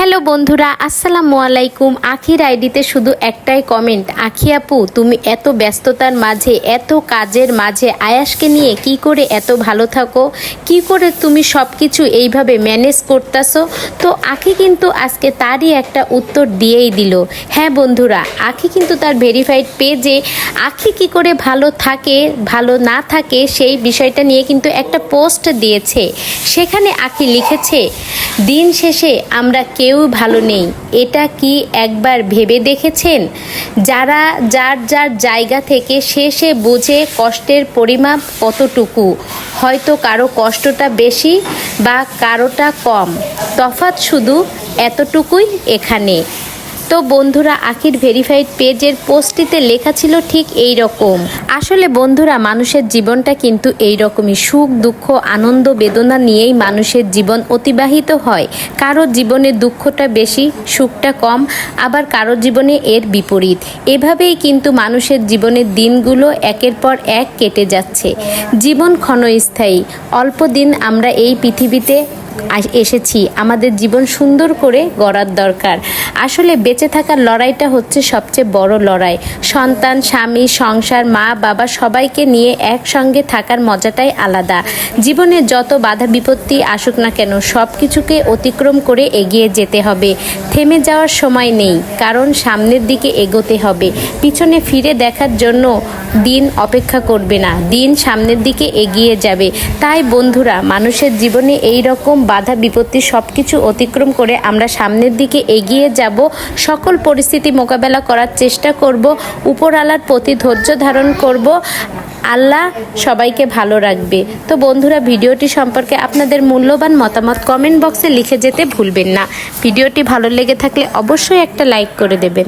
Hello বন্ধুরা, আসসালামু আলাইকুম। আখির আইডিতে শুধু একটাই কমেন্ট, আখি আপু তুমি এত ব্যস্ততার মাঝে, এত কাজের মাঝে আয়াসকে নিয়ে কি করে এত ভালো থাকো, কি করে তুমি সব কিছু এইভাবে ম্যানেজ করতেছো। তো আখি কিন্তু আজকে তারই একটা উত্তর দিয়েই দিল। হ্যাঁ বন্ধুরা, আখি কিন্তু তার ভেরিফাইড পেজে আখি কি করে ভালো থাকে ভালো না থাকে সেই বিষয়টা নিয়ে কিন্তু একটা পোস্ট দিয়েছে। সেখানে আখি লিখেছে, দিন শেষে আমরা কেউ ভালো নেই, এটা কি একবার ভেবে দেখেছেন? যারা যার যার জায়গা থেকে সে বোঝে কষ্টের পরিমাপ কতটুকু। হয়তো কারো কষ্টটা বেশি বা কারোটা কম, তফাৎ শুধু এতটুকুই এখানে। তো বন্ধুরা, আখির ভেরিফাইড পেজের পোস্টটিতে লেখা ছিল ঠিক এই রকম। আসলে বন্ধুরা, মানুষের জীবনটা কিন্তু এই রকমই, সুখ দুঃখ আনন্দ বেদনা নিয়েই মানুষের জীবন অতিবাহিত হয়। কারো জীবনে দুঃখটা বেশি, সুখটা কম, আবার কারো জীবনে এর বিপরীত। এভাবেই কিন্তু মানুষের জীবনের দিনগুলো একের পর এক কেটে যাচ্ছে। জীবন ক্ষণস্থায়ী, অল্প দিন আমরা এই পৃথিবীতে এসেছি, আমাদের জীবন সুন্দর করে গড়ার দরকার। আসলে বেঁচে থাকার লড়াইটা হচ্ছে সবচেয়ে বড় লড়াই। সন্তান, স্বামী, সংসার, মা বাবা সবাইকে নিয়ে একসঙ্গে থাকার মজাটাই আলাদা। জীবনে যত বাধা বিপত্তি আসুক না কেন, সব কিছুকে অতিক্রম করে এগিয়ে যেতে হবে। থেমে যাওয়ার সময় নেই, কারণ সামনের দিকে এগোতে হবে। পিছনে ফিরে দেখার জন্য দিন অপেক্ষা করবে না, দিন সামনের দিকে এগিয়ে যাবে। তাই বন্ধুরা, মানুষের জীবনে এই রকম বাধা বিপত্তি সব কিছু অতিক্রম করে আমরা সামনের দিকে এগিয়ে যাব। সকল পরিস্থিতি মোকাবেলা করার চেষ্টা করব, উপরওয়ালার প্রতি ধৈর্য ধারণ করব। আল্লাহ সবাইকে ভালো রাখবে। তো বন্ধুরা, ভিডিওটি সম্পর্কে আপনাদের মূল্যবান মতামত কমেন্ট বক্সে লিখে যেতে ভুলবেন না। ভিডিওটি ভালো লেগে থাকলে অবশ্যই একটা লাইক করে দেবেন।